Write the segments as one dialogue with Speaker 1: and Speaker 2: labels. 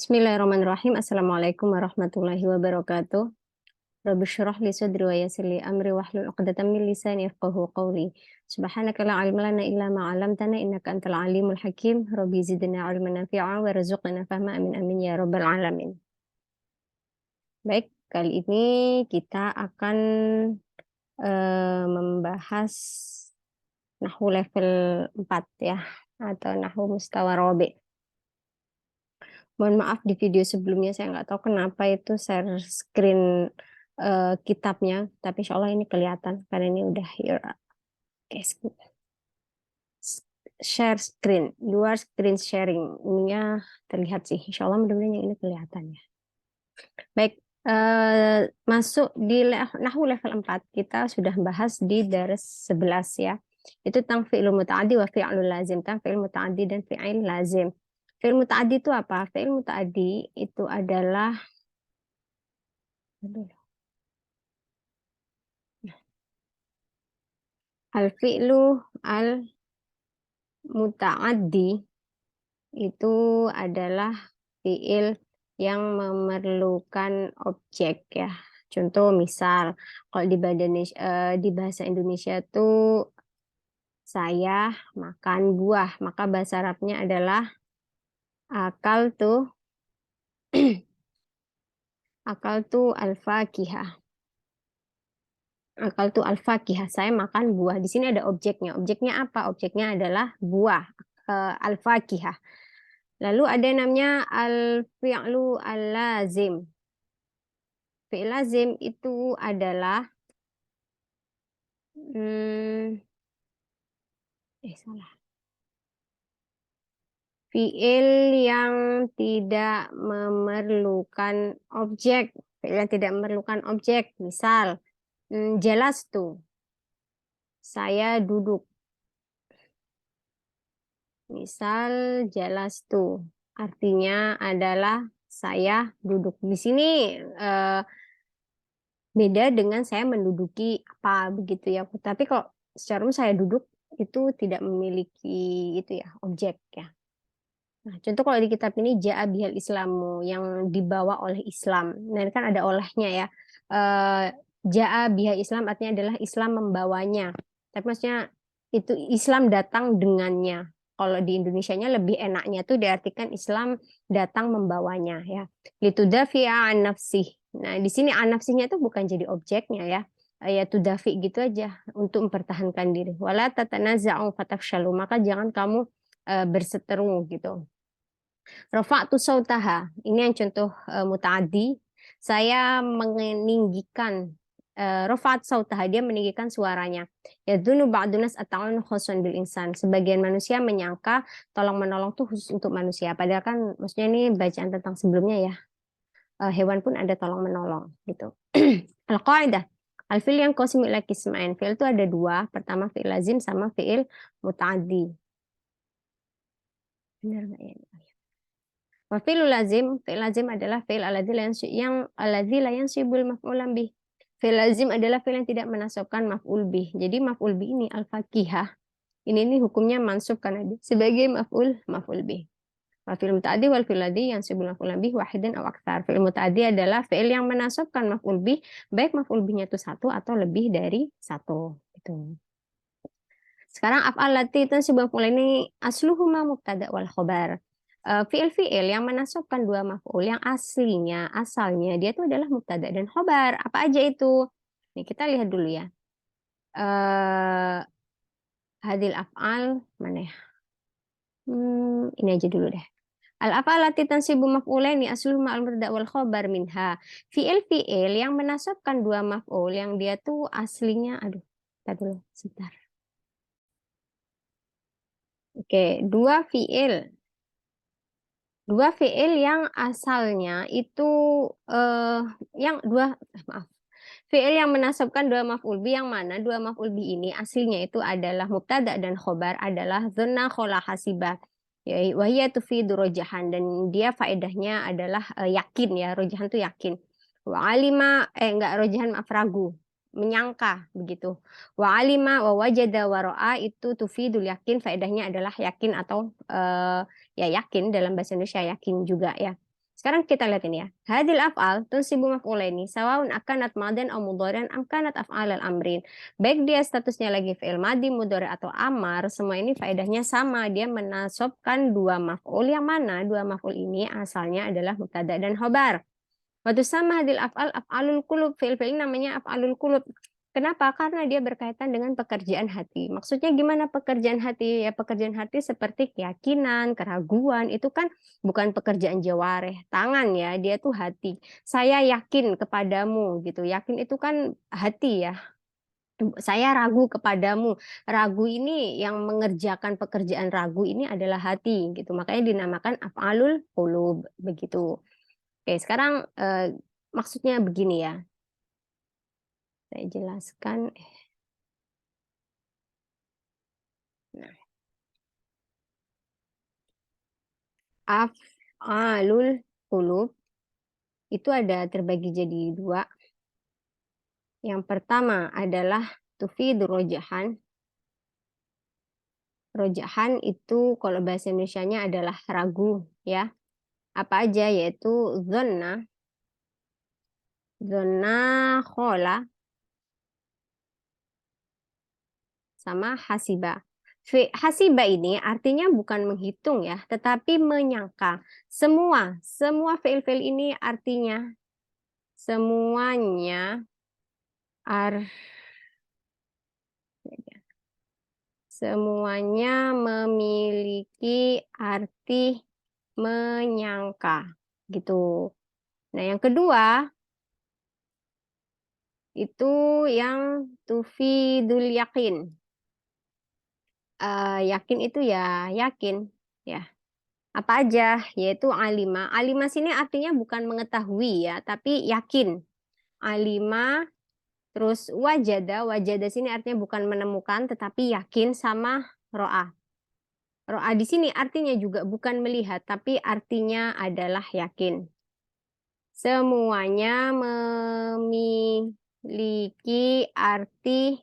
Speaker 1: Bismillahirrahmanirrahim. Assalamualaikum warahmatullahi wabarakatuh. Rabbi syrah li sadri wa yassir li amri wahlul 'uqdatam min lisani yafqahu qawli. Subhanaka la ilma lana illa ma 'allamtana innaka antal alimul hakim. Rabbi zidna 'ilman nafi'a wa rzuqna fahma amin amin ya rabbal alamin. Baik, kali ini kita akan membahas nahwu level 4 ya, atau nahwu mustawa rabi'. Mohon maaf di video sebelumnya saya nggak tahu kenapa itu share screen kitabnya, tapi insya Allah ini kelihatan karena ini udah here. Oke, share screen, luar screen sharing, ininya terlihat sih, insya Allah mudah-mudahan yang ini kelihatan ya. Baik, masuk di nahwu level 4 kita sudah bahas di dars 11 ya. Itu tentang fi'il muta'addi wa fi'lul lazim, tentang fi'il muta'addi dan fi'il lazim. Fi'il muta'addi itu apa? Fi'il muta'addi itu adalah al-fi'lu al-muta'addi itu adalah fi'il yang memerlukan objek ya. Contoh misal kalau di bahasa Indonesia tuh saya makan buah, maka bahasa Arabnya adalah akal tuh al-fakihah. Akal tuh al-fakihah, saya makan buah. Di sini ada objeknya. Objeknya apa? Objeknya adalah buah, al-fakihah. Lalu ada namanya al-fi'lu al-lazim. Fi'il lazim itu adalah salah. Fi'il yang tidak memerlukan objek. Fi'il yang tidak memerlukan objek. Misal, jelas tuh. Saya duduk. Misal jelas tuh. Artinya adalah saya duduk. Di sini beda dengan saya menduduki apa begitu ya. Tapi kalau secara umum saya duduk itu tidak memiliki itu ya, objek ya. Nah, contoh kalau di kitab ini ja'a bihal islamu, yang dibawa oleh Islam. Nah, ini kan ada olehnya ya. Ja'a bihal Islam artinya adalah Islam membawanya. Tapi maksudnya itu Islam datang dengannya. Kalau di Indonesianya lebih enaknya tuh diartikan Islam datang membawanya ya. Litudafi'a an nafsih. Nah, di sini an nafsihnya itu bukan jadi objeknya ya. Ya tudafi gitu aja untuk mempertahankan diri. Wala tatanaza'u fatafshalu. Maka jangan kamu berseteru gitu. Rafa'tu sautaha. Ini yang contoh muta'addi. Saya meninggikan rafa'at sautaha, dia meninggikan suaranya. Yadhunnu ba'dunas at-ta'awun khusun bil insan. Sebagian manusia menyangka tolong menolong tuh khusus untuk manusia. Padahal kan maksudnya ini bacaan tentang sebelumnya ya. Hewan pun ada tolong menolong gitu. Al-qaidah. Al-fi'l yang qasim ila qismain. Fi'il itu ada dua. Pertama fi'il lazim sama fi'il muta'addi. Benar nggak ya? Wa fi'il lazim adalah fi'il yang alladzi la yansibul maf'ulan bih. Fi'il lazim adalah fi'il yang tidak menasabkan maf'ul bih. Jadi maf'ul bih ini al-fakihah. Ini hukumnya mansub karena sebagai maf'ul bih. Wa fi'il muta'addi wal fi'il ladzi yansibul maf'ulan bih wahidan aw aktsar. Fi'il muta'addi adalah fi'il yang menasabkan maf'ul bih, baik maf'ul bihnya itu satu atau lebih dari satu. Gitu. Sekarang af'al lati tansibul maf'ul ini asluhuma mubtada wal khobar. Fi'il-fi'il yang menasabkan dua maf'ul yang asalnya dia itu adalah mubtada dan khobar. Apa aja itu? Nih kita lihat dulu ya. Hadil af'al mana ya? Ini aja dulu deh. Al-af'al lati tansibu maf'ulaini asluhu ma'al mubtada wal khobar minha. Fi'il-fi'il yang menasabkan dua maf'ul yang dia tuh aslinya, tar dulu sebentar. Oke, dua fi'il yang asalnya itu fi'il yang menasabkan dua maf'ul bi, yang mana dua maf'ul bi ini aslinya itu adalah mubtada dan khobar adalah dhanna khola hasibah. Ya, wahiyya tufidu rojahan, dan dia faedahnya adalah yakin ya, rojahan tuh yakin. Wa alima rojahan maaf, ragu, menyangka begitu. Wa alima wa wajada wa ra'a itu tufidul yakin, faedahnya adalah yakin atau ya yakin, dalam bahasa Indonesia yakin juga ya. Sekarang kita lihat ini ya. Hadil af'al tunsibu maf'ulaini sawaun akanat madan aw mudhari'an am kanat af'al al-amrin. Baik dia statusnya lagi fi'il madi, mudhari atau amar, semua ini faedahnya sama. Dia menasobkan dua maf'ul yang mana dua maf'ul ini asalnya adalah mubtada dan khobar. Waktu sama hadil af'al af'alul qulub, fi'il-fi'il namanya af'alul qulub. Kenapa? Karena dia berkaitan dengan pekerjaan hati. Maksudnya gimana pekerjaan hati? Ya pekerjaan hati seperti keyakinan, keraguan, itu kan bukan pekerjaan jawareh, tangan ya, dia tuh hati. Saya yakin kepadamu gitu. Yakin itu kan hati ya. Saya ragu kepadamu. Ragu ini yang mengerjakan pekerjaan ragu ini adalah hati gitu. Makanya dinamakan af'alul qulub begitu. Oke, sekarang maksudnya begini ya. Saya jelaskan. Nah, af'alul qulub itu ada terbagi jadi dua. Yang pertama adalah tufidur rojahan. Rojahan itu kalau bahasa Indonesianya adalah ragu ya. Apa aja yaitu zonna, khola, sama hasiba. Hasiba ini artinya bukan menghitung ya, tetapi menyangka. Semua fi'il-fi'il ini artinya semuanya ar semuanya memiliki arti menyangka gitu. Nah, yang kedua itu yang tufidul yakin. Yakin itu ya yakin ya. Apa aja? Yaitu alima. Alima sini artinya bukan mengetahui ya, tapi yakin. Alima, terus wajada. Wajada sini artinya bukan menemukan, tetapi yakin sama ro'a. Ro'a di sini artinya juga bukan melihat, tapi artinya adalah yakin. Semuanya memiliki arti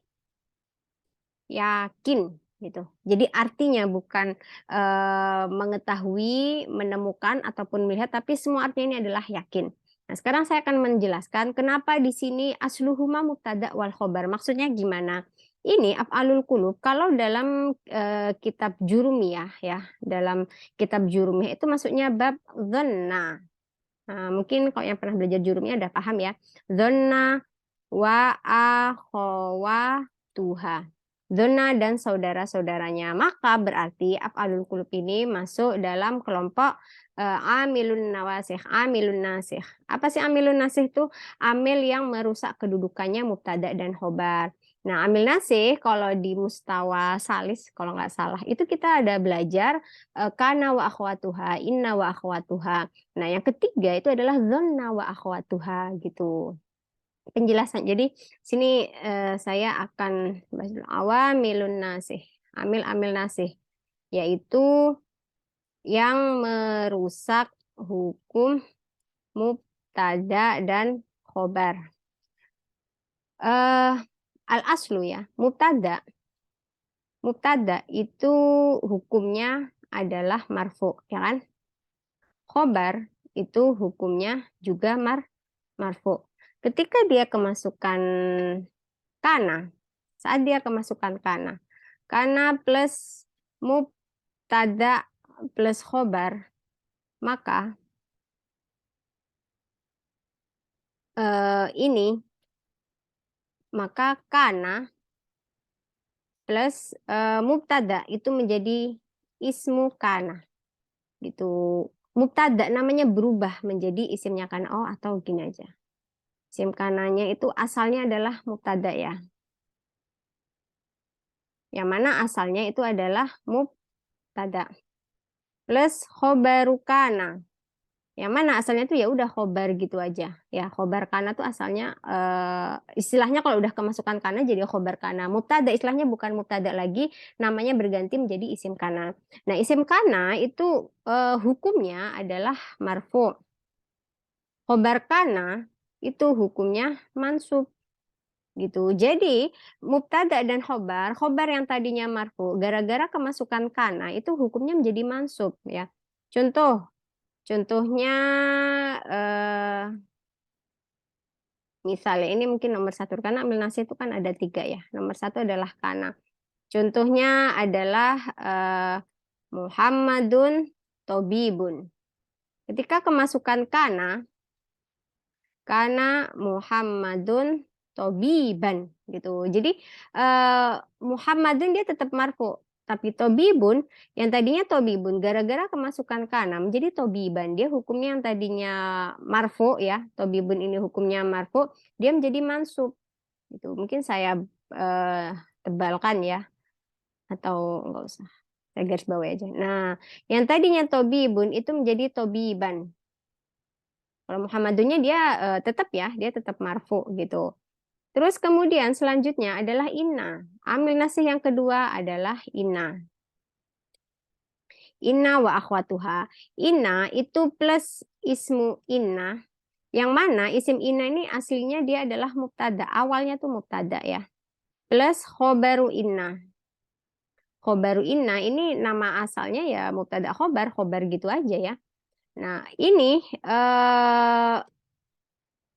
Speaker 1: yakin gitu. Jadi artinya bukan mengetahui, menemukan ataupun melihat, tapi semua artinya ini adalah yakin. Nah, sekarang saya akan menjelaskan kenapa di sini asluhuma mubtada wal khobar. Maksudnya gimana? Ini af'alul qulub kalau dalam kitab Jurumiyah ya, dalam kitab Jurumiyah itu maksudnya bab dhanna. Nah, mungkin kalau yang pernah belajar Jurumiyah udah paham ya. Dhanna wa akhawatuha. Zona dan saudara-saudaranya. Maka berarti af'alul qulub ini masuk dalam kelompok amilun nawasih, amilun nasih. Apa sih amilun nasih itu? Amil yang merusak kedudukannya mubtada dan khobar. Nah, amil nasih kalau di mustawa salis kalau nggak salah itu kita ada belajar kana wa akhwatuha, inna wa akhwatuha. Nah, yang ketiga itu adalah zonna wa akhwatuha gitu penjelasan. Jadi sini saya akan bahas dulu awamilun nasih. Amil-amil nasih yaitu yang merusak hukum mubtada dan khobar. Al-aslu ya, mubtada. Mubtada itu hukumnya adalah marfu, ya kan? Khobar itu hukumnya juga marfu. Ketika dia kemasukan kana, saat dia kemasukan kana plus mubtada plus khobar, maka ini maka kana plus mubtada itu menjadi ismu kana gitu. Mubtada namanya berubah menjadi isimnya kana. Oh, atau gini aja. Isim kananya itu asalnya adalah mubtada ya. Yang mana asalnya itu adalah mubtada plus khobarukana. Yang mana asalnya itu ya udah khobar gitu aja. Ya, khobar kana tuh asalnya istilahnya kalau udah kemasukan kana jadi khobar kana. Mubtada istilahnya bukan mubtada lagi, namanya berganti menjadi isim kana. Nah, isim kana itu hukumnya adalah marfu. Khobar kana itu hukumnya mansub gitu. Jadi mubtada dan khobar, khobar yang tadinya marfu, gara-gara kemasukan kana itu hukumnya menjadi mansub ya. Contoh Contohnya misalnya ini mungkin nomor satu, karena ambil nasi itu kan ada 3 ya. Nomor satu adalah kana. Contohnya adalah Muhammadun Tobibun. Ketika kemasukan kana Muhammadun Tobiban gitu. Jadi Muhammadun dia tetap marfu, tapi Tobibun yang tadinya Tobibun gara-gara kemasukan kana menjadi Tobiban. Dia hukumnya yang tadinya marfu ya, Tobibun ini hukumnya marfu, dia menjadi mansub gitu. Mungkin saya tebalkan ya, atau enggak usah. Saya garis bawahi aja. Nah, yang tadinya Tobibun itu menjadi Tobiban. Kalau Muhammadunnya dia tetap ya, dia tetap marfu gitu. Terus kemudian selanjutnya adalah inna. Amil nasih yang kedua adalah inna. Inna wa akhwatuha. Inna itu plus ismu inna. Yang mana isim inna ini aslinya dia adalah mubtada. Awalnya tuh mubtada ya. Plus khobaru inna. Khobaru inna ini nama asalnya ya mubtada khobar gitu aja ya. Nah, ini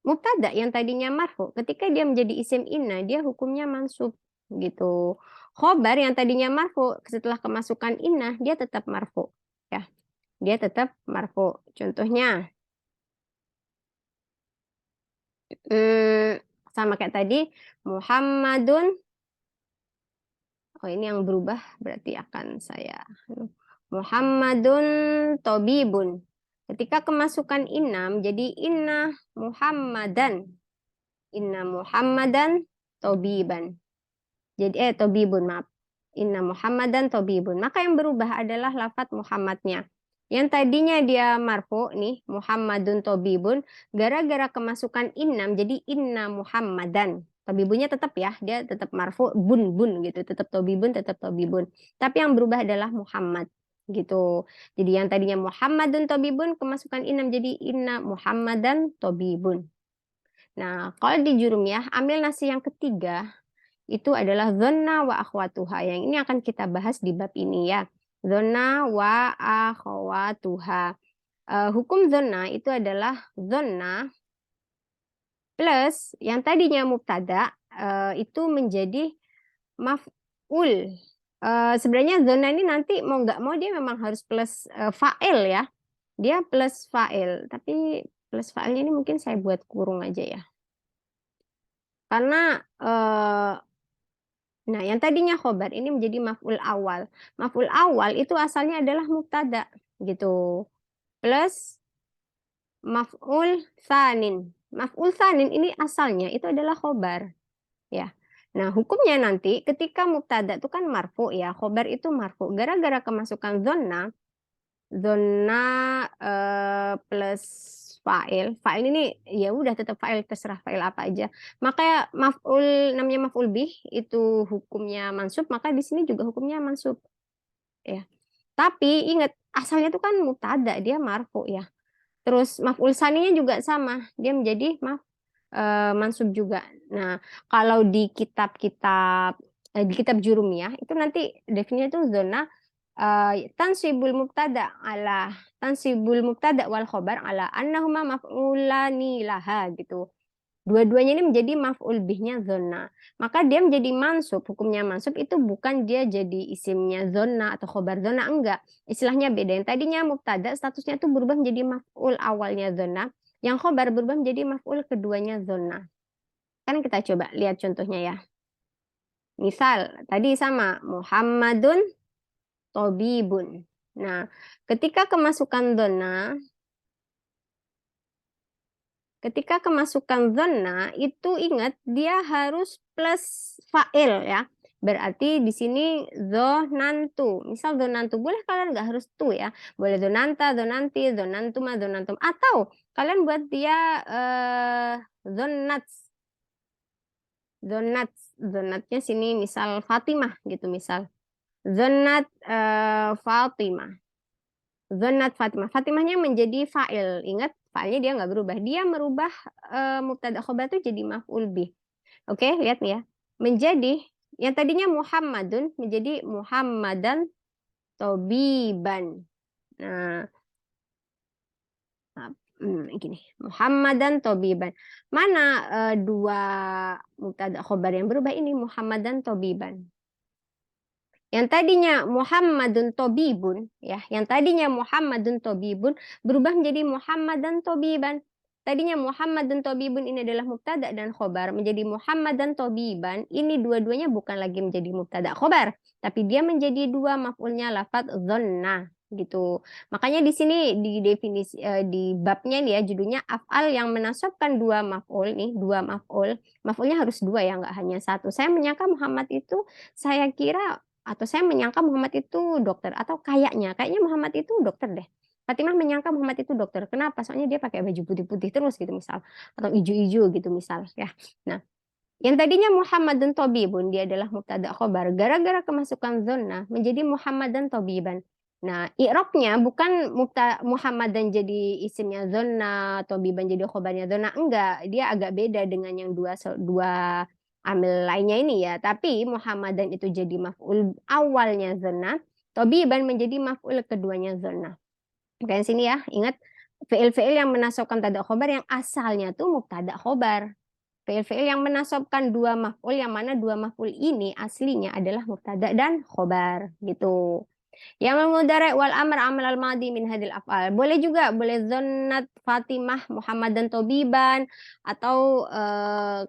Speaker 1: mubtada yang tadinya marfu, ketika dia menjadi isim inna, dia hukumnya mansub gitu. Khobar yang tadinya marfu, setelah kemasukan inna, dia tetap marfu. Ya, dia tetap marfu. Contohnya, sama kayak tadi, Muhammadun. Oh, ini yang berubah berarti akan saya. Muhammadun Tobibun. Ketika kemasukan inna menjadi inna Muhammadan. Inna Muhammadan Tobiban. Jadi Tobibun, maaf. Inna Muhammadan Tobibun. Maka yang berubah adalah lafadz Muhammadnya. Yang tadinya dia marfu nih, Muhammadun Tobibun, gara-gara kemasukan inna menjadi inna Muhammadan. Tobibunnya tetap ya, dia tetap marfu, bun gitu, tetap Tobibun, tetap Tobibun. Tapi yang berubah adalah Muhammad gitu. Jadi yang tadinya Muhammadun Tobibun, kemasukan inna menjadi inna Muhammadan Tobibun. Nah, kalau di jurumiyah, ambil nasi yang ketiga, itu adalah dzonna wa akhwatuha. Yang ini akan kita bahas di bab ini ya. Dzonna wa akhwatuha. Hukum dzonna itu adalah dzonna plus yang tadinya mubtada itu menjadi maf'ul. Sebenarnya dzonna ini nanti mau nggak mau dia memang harus plus fa'il ya. Dia plus fa'il, tapi plus fa'ilnya ini mungkin saya buat kurung aja ya. Karena nah, yang tadinya khobar ini menjadi maf'ul awal. Maf'ul awal itu asalnya adalah mubtada gitu. Plus maf'ul tsanin. Maf'ul tsanin ini asalnya itu adalah khobar ya. Nah, hukumnya nanti ketika mubtada itu kan marfu ya, khobar itu marfu. Gara-gara kemasukan zona plus fa'il ini ya udah tetap fa'il, terserah fa'il apa aja. Maka maf'ul namanya maf'ul bih itu hukumnya mansub, maka di sini juga hukumnya mansub ya. Tapi ingat asalnya itu kan mubtada, dia marfu ya. Terus maf'ul saninya juga sama, dia menjadi mansub juga. Nah, kalau di kitab-kitab di kitab jurumiyah itu nanti definisinya itu zona tansibul mubtada wal khobar ala annahuma maf'ulani laha gitu. Dua-duanya ini menjadi maf'ul bihnya zona. Maka dia menjadi mansub, hukumnya mansub itu bukan dia jadi isimnya zona atau khobar zona, enggak. Istilahnya beda. Yang tadinya mubtada statusnya itu berubah menjadi maf'ul awalnya zona. Yang khobar berubah menjadi maf'ul keduanya zona. Kan kita coba lihat contohnya ya. Misal tadi sama Muhammadun Tobibun. Nah, ketika kemasukan zona itu ingat dia harus plus fa'il ya. Berarti di sini zonantu. Misal zonantu, boleh kalian nggak harus tu ya. Boleh zonanta, zonanti, zonantuma, zonantum. Atau kalian buat dia zonats. Zonatnya sini misal Fatimah gitu misal. Zonat Fatimah. Zonat Fatimah. Fatimahnya menjadi fa'il. Ingat, fa'ilnya dia nggak berubah. Dia merubah mubtada khobar itu jadi maf'ul bih. Oke, lihat nih ya. Menjadi, yang tadinya Muhammadun menjadi Muhammadan Tobiban. Nah, Nah, gini, Muhammadan Tobiban. Mana dua mubtada khobar yang berubah ini Muhammadan Tobiban. Yang tadinya Muhammadun Tobibun, ya, yang tadinya Muhammadun Tobibun berubah menjadi Muhammadan Tobiban. Tadinya Muhammadun Tobibun ini adalah mubtada dan khobar, menjadi Muhammadan Tobiban. Ini dua-duanya bukan lagi menjadi mubtada khobar, tapi dia menjadi dua maf'ulnya lafadz zonna gitu. Makanya di sini di definisi di babnya nih ya judulnya af'al yang menasabkan dua maf'ul nih, dua maf'ul. Maf'ulnya harus dua ya, nggak hanya satu. Saya menyangka Muhammad itu saya kira atau saya menyangka Muhammad itu dokter atau kayaknya Muhammad itu dokter deh. Fatimah menyangka Muhammad itu dokter. Kenapa? Soalnya dia pakai baju putih-putih terus gitu misal atau ijo-ijo gitu misal ya. Nah, yang tadinya Muhammadun Tobibun dia adalah mubtada khobar gara-gara kemasukan zona menjadi Muhammadan Tobiban. Nah, i'rabnya bukan Muhammadan jadi isimnya zona, Tobiban jadi khobarnya zona, enggak. Dia agak beda dengan yang dua dua amil lainnya ini ya. Tapi Muhammadan itu jadi maf'ul awalnya zona, Tobiban menjadi maf'ul keduanya zona. Kayak sini ya, ingat fi'il-fi'il yang menasabkan tada khobar yang asalnya tuh mubtada khobar. Fi'il-fi'il yang menasabkan dua maf'ul yang mana dua maf'ul ini aslinya adalah mubtada dan khobar gitu. Yang mudhari wal amr amal al madi min hadil af'al. Boleh juga, boleh zonnat Fatimah Muhammadan Tobiban atau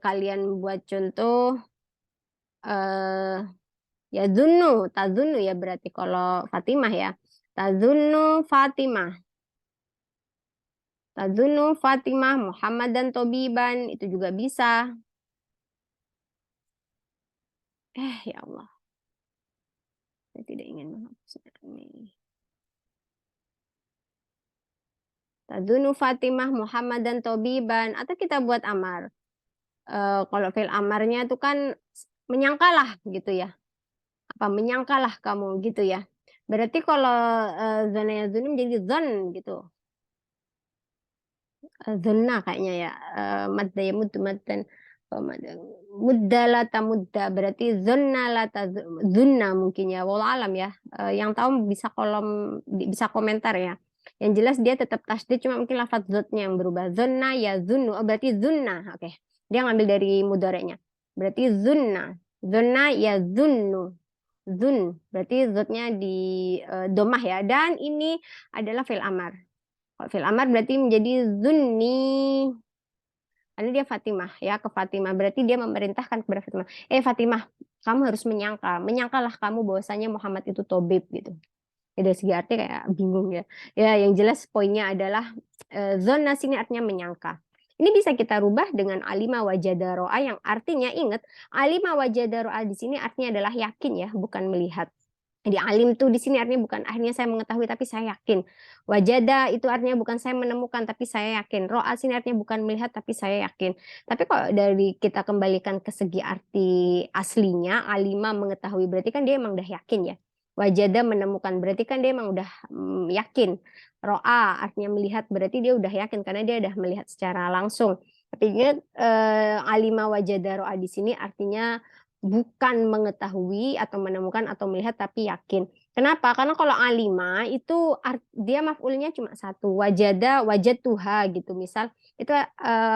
Speaker 1: kalian buat contoh eh ya zunnu, tazunnu ya berarti kalau Fatimah ya. Tazunnu Fatimah. Tazunnu Fatimah Muhammadan Tobiban itu juga bisa. Ya Allah, saya tidak ingin menghapusnya ini. Tazunnu Fatimah Muhammadan Tobiban atau kita buat amar. Kalau fil amarnya itu kan menyangkalah gitu ya. Apa menyangkalah kamu gitu ya. Berarti kalau zona yang zunum jadi zon gitu. Zona kayaknya ya. Madda ya muddu maddan. Mudda lata mudda. Berarti zona lata zunna mungkin ya. Wallah alam ya. Yang tahu bisa bisa komentar ya. Yang jelas dia tetap tasdid cuma mungkin lafaz zotnya yang berubah. Zona ya zunnu. Oh, berarti zunna. Oke. Dia ngambil dari mudorenya. Berarti zunna. Zona ya zunnu. Zun. Berarti zotnya di domah ya. Dan ini adalah fil amar. Kalau fil amar berarti menjadi zunni. Karena dia Fatimah ya ke Fatimah. Berarti dia memerintahkan kepada Fatimah. Fatimah, kamu harus menyangka. Menyangkalah kamu bahwasanya Muhammad itu tobib gitu. Ya, dari segi arti kayak bingung ya. Ya yang jelas poinnya adalah zona sini artinya menyangka. Ini bisa kita rubah dengan alima wajada ro'a yang artinya ingat alima wajada ro'a di sini artinya adalah yakin ya, bukan melihat. Jadi alim tuh di sini artinya bukan akhirnya saya mengetahui tapi saya yakin. Wajada itu artinya bukan saya menemukan tapi saya yakin. Ro'a sini artinya bukan melihat tapi saya yakin. Tapi kalau dari kita kembalikan ke segi arti aslinya, alima mengetahui berarti kan dia emang udah yakin ya. Wajada menemukan berarti kan dia emang udah yakin. Ro'a artinya melihat berarti dia udah yakin karena dia udah melihat secara langsung. Tapi ingat alima wajada ro'a di sini artinya bukan mengetahui atau menemukan atau melihat tapi yakin. Kenapa? Karena kalau alima itu dia maf'ulnya cuma satu. Wajada, wajadtuha gitu misal. Itu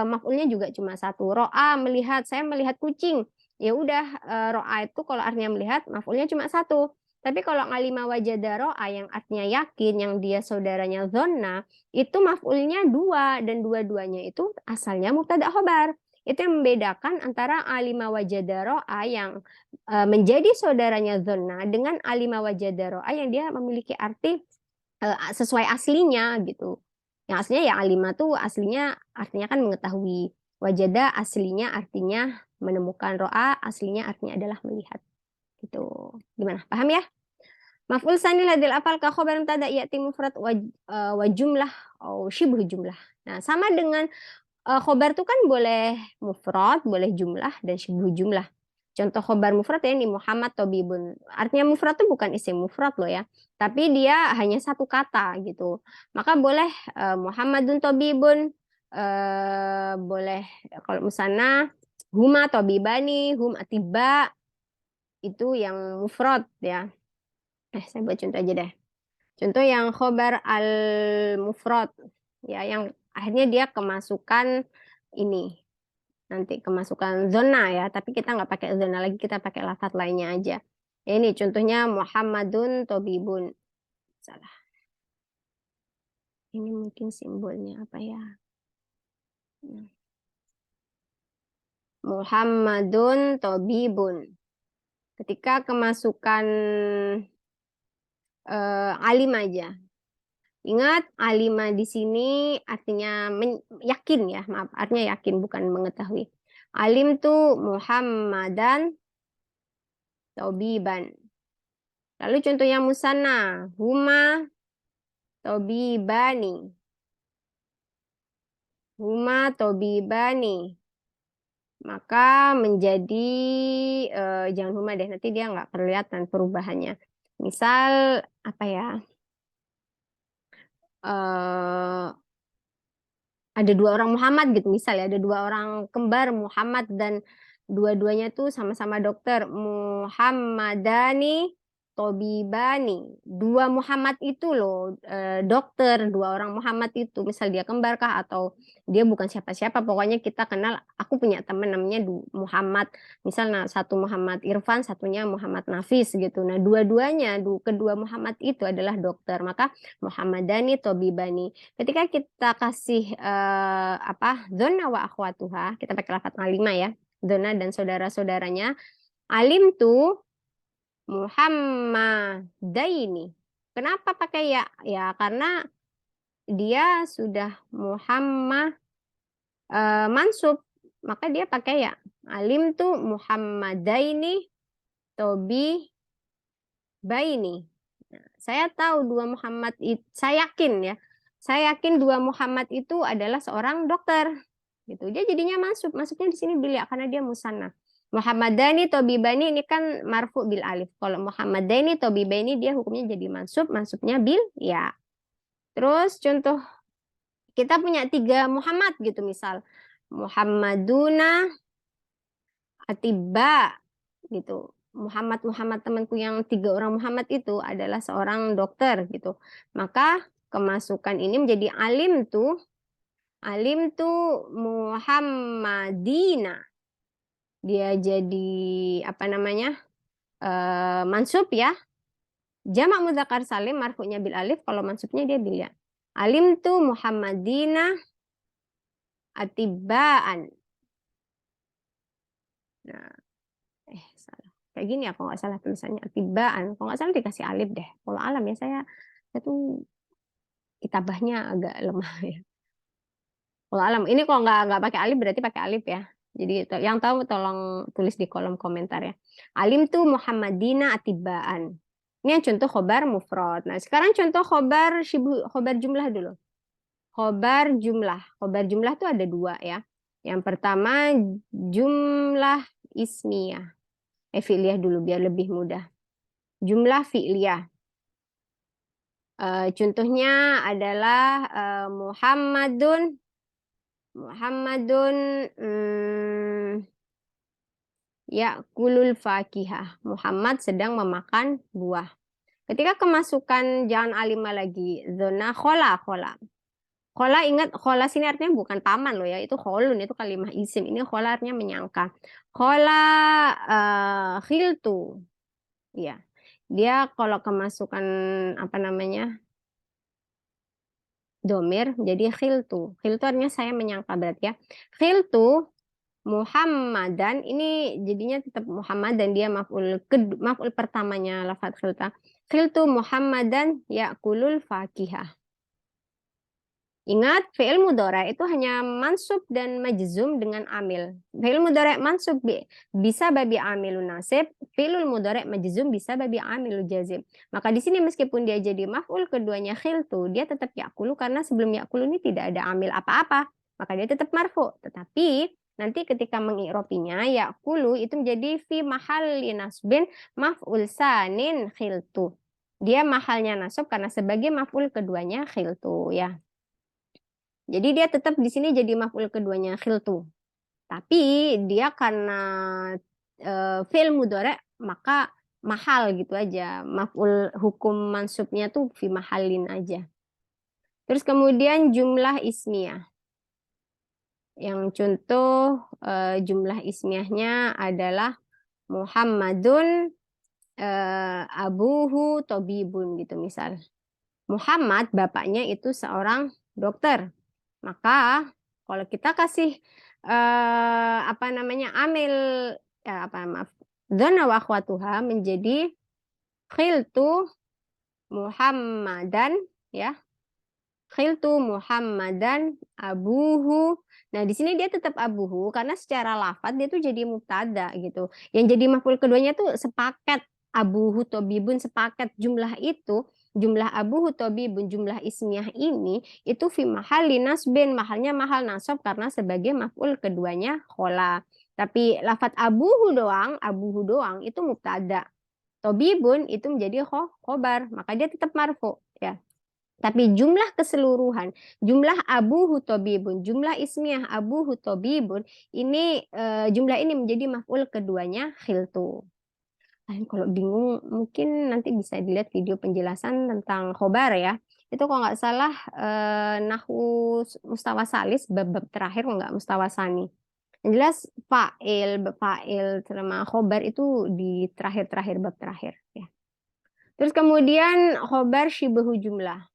Speaker 1: maf'ulnya juga cuma satu. Ro'a melihat, saya melihat kucing. Ya udah ro'a itu kalau artinya melihat maf'ulnya cuma satu. Tapi kalau alima wajada ro'a yang artinya yakin, yang dia saudaranya zonna, itu maf'ulnya dua dan dua-duanya itu asalnya mubtada khobar. Itu yang membedakan antara alima wajada ro'a yang menjadi saudaranya zonna dengan alima wajada ro'a yang dia memiliki arti sesuai aslinya gitu. Yang aslinya ya alima tuh aslinya artinya kan mengetahui. Wajada aslinya artinya menemukan, ro'a aslinya artinya adalah melihat. Gitu. Gimana? Paham ya? Maf'ul sani ladil afal ka khobar mubtada ya'ti mufrad wa jumlah atau shibhu jumlah. Nah, sama dengan khobar itu kan boleh mufrad, boleh jumlah, dan syibhu jumlah. Contoh khobar mufrad ya ini Muhammad Tobibun. Artinya mufrad itu bukan isim mufrad loh ya. Tapi dia hanya satu kata gitu. Maka boleh Muhammadun Tobibun. Boleh kalau misalnya huma Tobibani, hum atiba. Itu yang mufrad ya. Saya buat contoh aja deh. Contoh yang khobar al-mufrad. ya, yang akhirnya dia kemasukan ini, nanti kemasukan zona ya, tapi kita nggak pakai zona lagi, kita pakai lafadz lainnya aja. Ya, ini contohnya Muhammadun Tobibun. Salah. Ini mungkin simbolnya apa ya? Nah, Muhammadun Tobibun. Ketika kemasukan alim aja. Ingat, alima di sini artinya yakin ya, maaf, artinya yakin bukan mengetahui. Alim tuh Muhammadan Tobiban. Lalu contohnya musanna, huma Tobibani. Huma Tobibani. Maka menjadi, jangan huma deh, nanti dia nggak kelihatan perubahannya. Misal, apa ya, eh ada dua orang Muhammad gitu misalnya, ada dua orang kembar Muhammad dan dua-duanya tuh sama-sama dokter, Muhammadani Tobibani. Dua Muhammad itu loh, dokter, dua orang Muhammad itu, misal dia kembar kah atau dia bukan siapa-siapa, pokoknya kita kenal. Aku punya teman namanya Muhammad, misalnya satu Muhammad Irfan, satunya Muhammad Nafis gitu. Nah, dua-duanya, kedua Muhammad itu adalah dokter, maka Muhammadani Tobibani. Ketika kita kasih apa, zona wa akhwatuha, kita pakai lafadz alimah ya, zona dan saudara-saudaranya. Alim tuh Muhammadaini. Kenapa pakai ya? Ya karena dia sudah Muhammad mansub, maka dia pakai ya. Alim tuh Muhammadaini Tobi Baini. Nah, saya tahu dua Muhammad itu, saya yakin ya, saya yakin dua Muhammad itu adalah seorang dokter. Gitu. Dia jadinya masuknya di sini bil ya karena dia musanna. Muhammadani Tobibani ini kan marfu bil alif. Kalau Muhammadani Tobibani dia hukumnya jadi mansubnya bil ya. Terus contoh kita punya tiga Muhammad gitu misal. Muhammaduna Atibba gitu. Muhammad temanku yang tiga orang Muhammad itu adalah seorang dokter gitu. Maka kemasukan ini menjadi alim tuh Muhammadina. Dia jadi apa namanya? Mansub ya. Jamak mudzakkar salim marfu'nya bil alif, kalau mansubnya dia bil ya. Alim tuh Muhammadina atibbaan. Nah, salah. Kayak gini ya, kalau nggak salah tulisannya atibaan. Kalau nggak salah dikasih alif deh. Kalau alam ya saya tuh kitabahnya agak lemah ya. Kalau alam ini kalau nggak pakai alif berarti pakai alif ya. Jadi yang tahu tolong tulis di kolom komentar ya. Alim tuh Muhammadina atibaan. Ini yang contoh khobar mufrad. Nah, sekarang contoh khobar jumlah dulu. Khobar jumlah. Khobar jumlah tuh ada dua ya. Yang pertama jumlah ismiyah. Fi'liyah dulu biar lebih mudah. Jumlah fi'liyah. Contohnya adalah Muhammadun Ya'kulul fakihah. Muhammad sedang memakan buah. Ketika kemasukan jangan alimah lagi, zona khola. Khola, ingat khola sini artinya bukan paman loh ya, itu kholun, itu kalimah isim. Ini khola artinya menyangka. Khola khiltu. Ya. Dia kalau kemasukan apa namanya? Domir jadi khiltu. Khiltu artinya saya menyangka berarti ya. Khiltu Muhammadan ini jadinya tetap Muhammad dan dia maf'ul pertamanya lafadz khilta. Khiltu Muhammadan ya'kulul fakihah. Ingat, fi'il mudhari itu hanya mansub dan majzum dengan amil. Fi'il mudhari mansub bisa babi amilun nasib, fi'il mudhari majzum bisa babi amilul jazim. Maka di sini meskipun dia jadi maf'ul keduanya khiltu, dia tetap ya'kulu karena sebelum ya'kulu ini tidak ada amil apa-apa. Maka dia tetap marfu. Tetapi nanti ketika mengiropinya ya'kulu itu menjadi fi mahalli nasbin maf'ul sanin khiltu. Dia mahalnya nasab karena sebagai maf'ul keduanya khiltu ya. Jadi dia tetap di sini jadi maf'ul keduanya khiltu. Tapi dia karena fi'il mudhari maka mahal gitu aja. Maf'ul hukum mansubnya tuh fi mahalin aja. Terus kemudian jumlah ismiyah. Yang contoh jumlah ismiyahnya adalah Muhammadun abuhu tobibun gitu misal. Muhammad bapaknya itu seorang dokter. Maka kalau kita kasih apa namanya amil apa maaf dzanna wa akhwatuha menjadi khiltu Muhammadan ya. Khiltu Muhammadan abuhu. Nah, di sini dia tetap abuhu karena secara lafadz dia tuh jadi mubtada gitu. Yang jadi maf'ul keduanya tuh sepaket abuhu tobibun sepaket jumlah itu, jumlah abuhu tobibun, jumlah ismiyah ini itu fi mahalli nasbin, mahalnya mahal nasab karena sebagai maf'ul keduanya khola. Tapi lafadz abuhu doang itu mubtada. Tobibun itu menjadi khobar, maka dia tetap marfu ya. Tapi jumlah keseluruhan, jumlah abuhu tobibun, jumlah ismiyah abuhu tobibun, ini jumlah ini menjadi maf'ul keduanya khiltu. Kalian kalau bingung mungkin nanti bisa dilihat video penjelasan tentang khobar ya. Itu kalau nggak salah nahwu mustawasalis bab terakhir kalau nggak mustawasani. Yang jelas fa'il sama khobar itu di terakhir-terakhir bab terakhir ya. Terus kemudian khobar syibhu jumlah.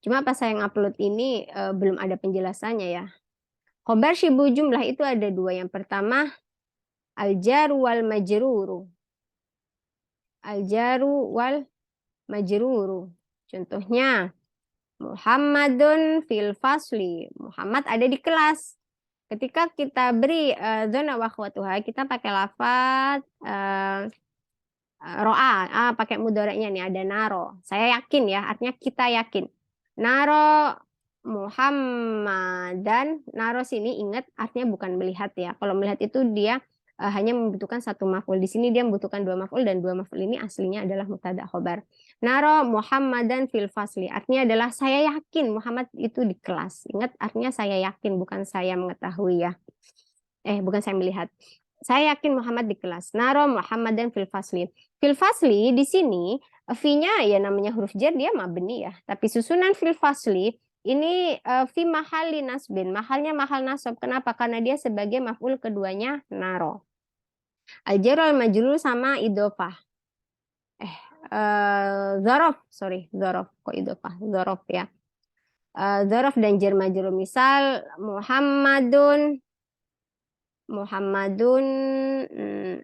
Speaker 1: Cuma pas saya ngupload ini belum ada penjelasannya ya. Khobar syibhu jumlah itu ada dua. Yang pertama al-jaru wal majruru. Al-jaru wal majruru. Contohnya Muhammadun fil fasli. Muhammad ada di kelas. Ketika kita beri dzanna wa akhwatuha, kita pakai lafaz ro'a, pakai mudhari'nya nih ada naro. Saya yakin ya, artinya kita yakin. Naro Muhammadan, naro sini ingat artinya bukan melihat ya. Kalau melihat itu dia hanya membutuhkan satu maf'ul. Di sini dia membutuhkan dua maf'ul dan dua maf'ul ini aslinya adalah mubtada khobar. Naro Muhammadan fil fasli artinya adalah saya yakin Muhammad itu di kelas. Ingat artinya saya yakin bukan saya mengetahui ya. Bukan saya melihat. Saya yakin Muhammad di kelas. Naro Muhammadan fil fasli. Fil fasli di sini fi-nya ya namanya huruf jar dia mabni ya. Tapi susunan fil fasli ini fi mahalli nasbin. Mahalnya mahal nasab. Kenapa? Karena dia sebagai maf'ul keduanya naro. Al-jar wal majrur sama idofah. Zorof. Kok idofah? Zorof ya. Zorof dan jar majrur. Misal Muhammadun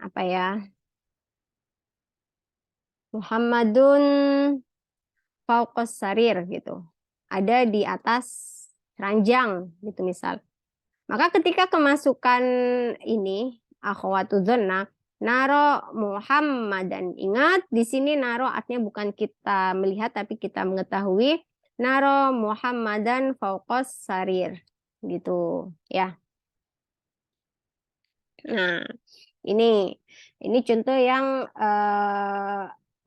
Speaker 1: apa ya? Muhammadun fauqas sarir gitu. Ada di atas ranjang gitu misal. Maka ketika kemasukan ini akhwatu dzanna naro Muhammadan. Ingat di sini naro artinya bukan kita melihat tapi kita mengetahui naro Muhammadan fauqas sarir gitu ya. Nah, ini contoh yang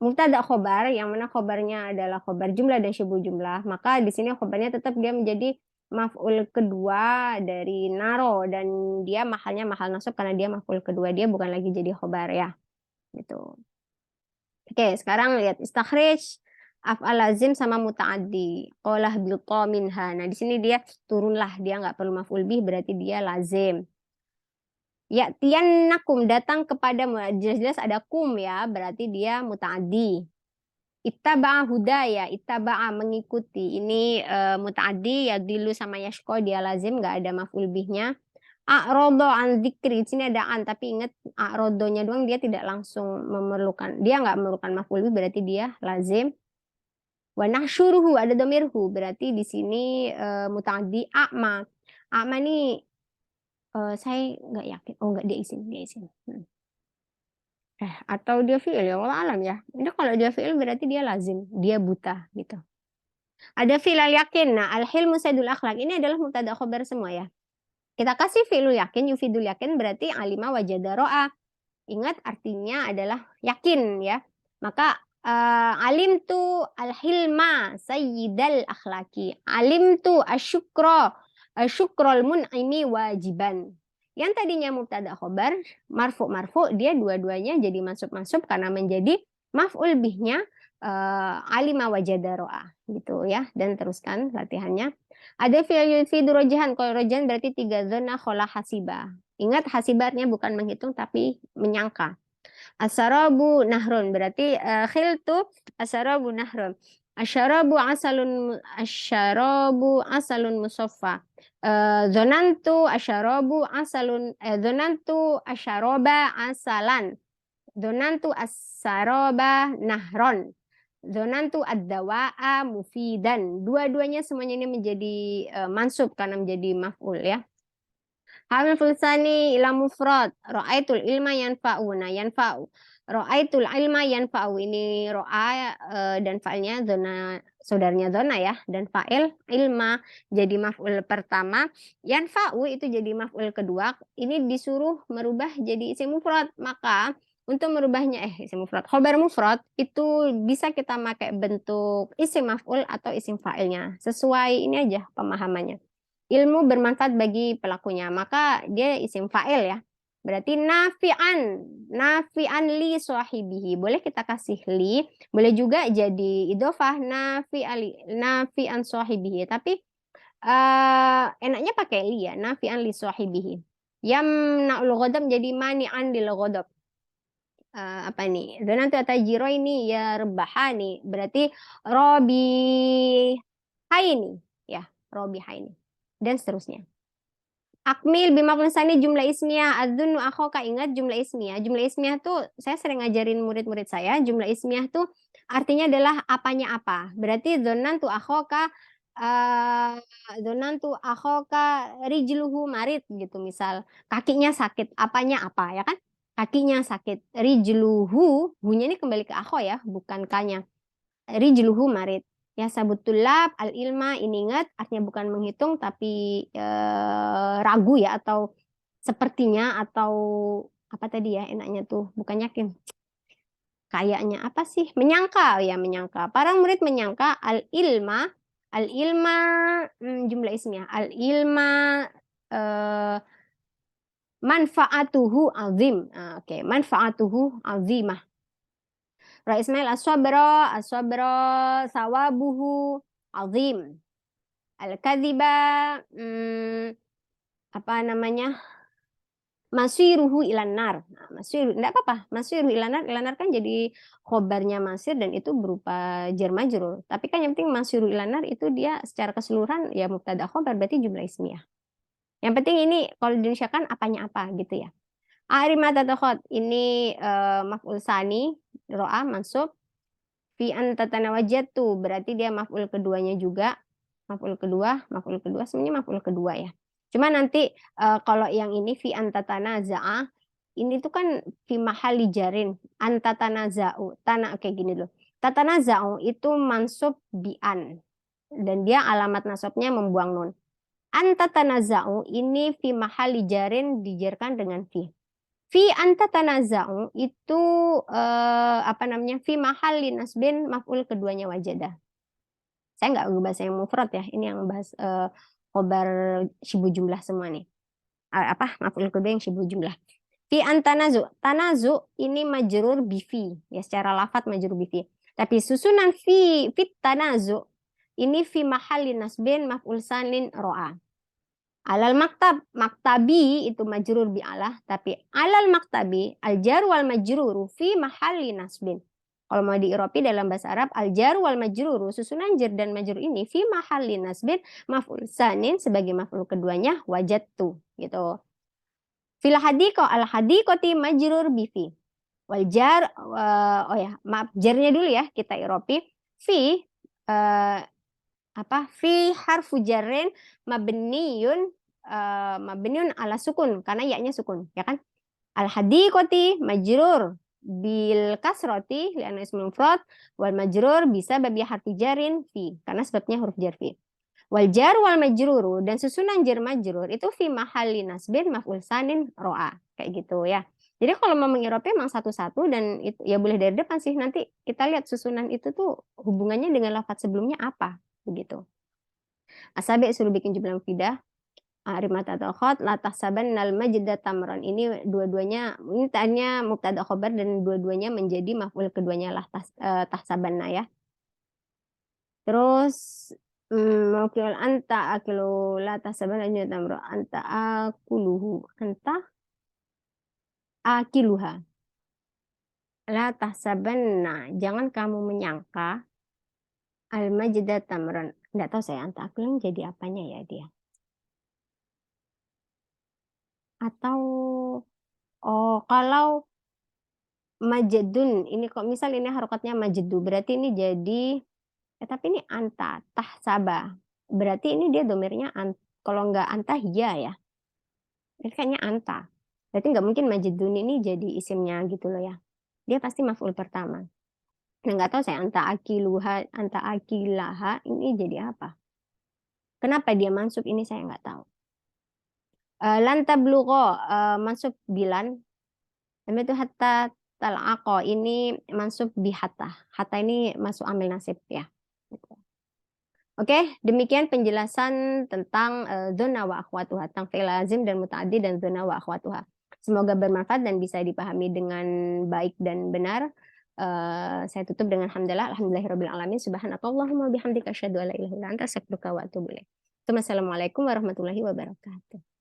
Speaker 1: mubtada khobar yang mana khobarnya adalah khobar jumlah dan syibhu jumlah, maka di sini khobarnya tetap dia menjadi maf'ul kedua dari naro dan dia mahalnya mahal nasab karena dia maf'ul kedua, dia bukan lagi jadi khobar ya. Gitu. Oke, sekarang lihat istakhrij af'al lazim sama muta'addi. Qalah bil minha. Nah, di sini dia turunlah, dia nggak perlu maf'ul bih berarti dia lazim. Ya, nakum datang kepada jelas-jelas ada kum ya, berarti dia muta'addi. Ittaba'a hudaya, ittaba'a mengikuti. Ini muta'addi ya dilu sama yashko dia lazim nggak ada maf'ul bihnya. A'rodo an dzikri, sini ada an tapi ingat a'rodonya doang dia tidak langsung memerlukan. Dia nggak memerlukan maf'ul bih berarti dia lazim. Wa nahsyuruhu ada domirhu berarti di sini muta'addi a'ma. A'ma nih saya nggak yakin. Oh nggak dia isim. Atau dia fi'il ya Allah alam ya. Ini kalau dia fi'il berarti dia lazim, dia buta gitu. Ada fi'il yakin. Nah, al-hilmu sayyidul akhlak ini adalah mubtada khobar semua ya. Kita kasih fi'il yakin, yufidul yakin berarti alima wajada ro'a. Ingat artinya adalah yakin ya. Maka alim tu al-hilma sayyidal akhlaki. Alim tu asyukrol mun'imi wajiban. Yang tadinya mubtada khobar, marfu dia dua-duanya jadi masuk karena menjadi maf'ul bihnya alima wajada ro'a gitu ya. Dan teruskan latihannya. Ada fi'il yufidu rojahan. Kalau rojahan berarti 3 zona khola hasiba. Ingat hasibatnya bukan menghitung tapi menyangka. Asarabu nahrun berarti khiltu asarabu nahrun. Asyarabu asalun musaffa. Zonantu asyarabu asalun zonantu asyaroba asalan. Zonantu asaroba nahron. Zonantu ad-dawa'a mufidan. Dua-duanya semuanya ini menjadi mansub karena menjadi maf'ul ya. Hamil fulsani ila mufrad. Ra'aitul ilma yanfa'una yanfa'u. Ra'aitul ilma yanfa'u. Ini ro'a dan fa'ilnya zona saudaranya zona ya. Dan fa'il ilma jadi maf'ul pertama. Yanfa'u itu jadi maf'ul kedua. Ini disuruh merubah jadi isim mufrad. Maka untuk merubahnya isim mufrad. Khobar mufrad itu bisa kita pakai bentuk isim maf'ul atau isim fa'ilnya. Sesuai ini aja pemahamannya. Ilmu bermanfaat bagi pelakunya, maka dia isim fa'il ya. Berarti nafi'an li sahibihi. Boleh kita kasih li, boleh juga jadi idhofah nafi'an sahibihi. Tapi enaknya pakai li ya, nafi'an li sahibihi. Yamna'ul ghadab jadi mani'an lil ghadab. Apa nih? Dan nanti tajiro ini ya rebahani. Berarti robi haini ya, robi haini dan seterusnya. Akmil bimaf'ul tsani jumlah ismiyah. Adzunnu akhaka, ingat jumlah ismiyah. Jumlah ismiyah tuh saya sering ngajarin murid-murid saya, jumlah ismiyah tuh artinya adalah apanya apa. Berarti dzannantu akhaka dzannantu akhaka rijluhu marid gitu misal. Kakinya sakit, apanya apa ya kan? Kakinya sakit. Rijluhu, hunya ini kembali ke akho ya, bukan kanya. Rijluhu marid. Ya sabutulab al ilma, ini ingat artinya bukan menghitung tapi ragu ya atau sepertinya atau apa tadi ya enaknya tuh bukan yakin kayaknya apa sih menyangka ya menyangka para murid menyangka al ilma jumlah ismnya al ilma manfaatuhu azim. Oke, manfaatuhu azimah. Ra Ismail as-sabra sawabuhu azim. Al-kadhiba apa namanya? Masiruhu ilan nar. Nah, masir enggak apa-apa. Masiruhu ilan nar kan jadi khobarnya masir dan itu berupa jar majrur. Tapi kan yang penting masiruhu ilan nar itu dia secara keseluruhan ya mubtada khobar berarti jumlah ismiyah. Yang penting ini kalau diinisialkan apanya apa gitu ya. Arima tatakhot ini maf'ul sani ro'a mansub. Fi anta tanawajjatu berarti dia maf'ul keduanya juga. Maf'ul kedua sebenarnya maf'ul kedua ya. Cuma nanti kalau yang ini fi anta tanaza'ah ini tuh kan fi mahalli jarin anta tanaza'u kayak gini loh. Tatanaza'u itu mansub bi an dan dia alamat nasabnya membuang nun. Anta tanaza'u ini fi mahalli jarin dijarkan dengan fi. Fi anta tanaza'u itu apa namanya? Fi mahalli nasbin maf'ul keduanya wajada. Saya nggak ngebahas yang mufrad ya. Ini yang bahas khobar syibu jumlah semua nih. Apa? Maf'ul kedua yang syibu jumlah. Fi antanazu. Tanazu ini majrur bifi. Ya secara lafat majrur bifi. Tapi susunan fit tanazu ini fi mahalli nasbin maf'ul sanin ro'a. Alal maktabi itu majrur bi alah, tapi alal maktabi al jar wal majruru fi mahalli nasbin. Kalau mau diiropi dalam bahasa Arab al jar wal majruru susunan jar dan majrur ini fi mahalli nasbin maf'ul sanin sebagai maf'ul keduanya wajadtu gitu. Fil hadiqah al hadiqati majrur bi fi. Wal jar oh ya, maaf jarnya dulu ya kita iropi fi fi harfu jarrin mabniun ala sukun karena yaknya sukun ya kan. Al hadiqati majrur bil kasrati li'anna ismul mufrad wal majrur bisa babi harfi jarin fi karena sebabnya huruf jar fi. Wal jar wal majruru dan susunan jar majrur itu fi mahalli nasbin maf'ul sanin ro'a kayak gitu ya. Jadi kalau mau mengiropi memang satu-satu dan itu ya boleh dari depan sih, nanti kita lihat susunan itu tuh hubungannya dengan lafaz sebelumnya apa begitu. Asabi suruh bikin jumlah mufidah. Arimat atau khot la tahsabannal majda tamron. Ini dua-duanya ini tanya mubtada khobar dan dua-duanya menjadi maf'ul keduanya lah tahsabanna ya. Terus maukiul anta akilu la tahsabanna majda tamron anta akuluhu anta akiluha. La tahsabanna jangan kamu menyangka al majda tamron. Enggak tahu saya anta akulu jadi apanya ya dia. Atau oh kalau majedun ini kok misal ini harokatnya majedu berarti ini jadi tapi ini anta tahsaba berarti ini dia domirnya kalau nggak anta iya ya ini kayaknya anta berarti nggak mungkin majedun ini jadi isimnya gitu loh ya dia pasti maf'ul pertama nah nggak tahu saya anta akilaha ini jadi apa kenapa dia mansub ini saya nggak tahu lantablugo mansub bilan Namanya itu hatta talaqo ini masuk di hatta. Hatta ini masuk amil nasib ya. Oke, demikian penjelasan tentang zona wa akhwatuha, tentang fi'il lazim dan muta'addi dan zona wa akhwatuha. Semoga bermanfaat dan bisa dipahami dengan baik dan benar. Saya tutup dengan alhamdulillah, alhamdulillahirabbil alamin. Subhanakallahumma bihamdika asyhadu an la ilaha illa anta astaghfiruka wa atubu ilaik. Assalamualaikum warahmatullahi wabarakatuh.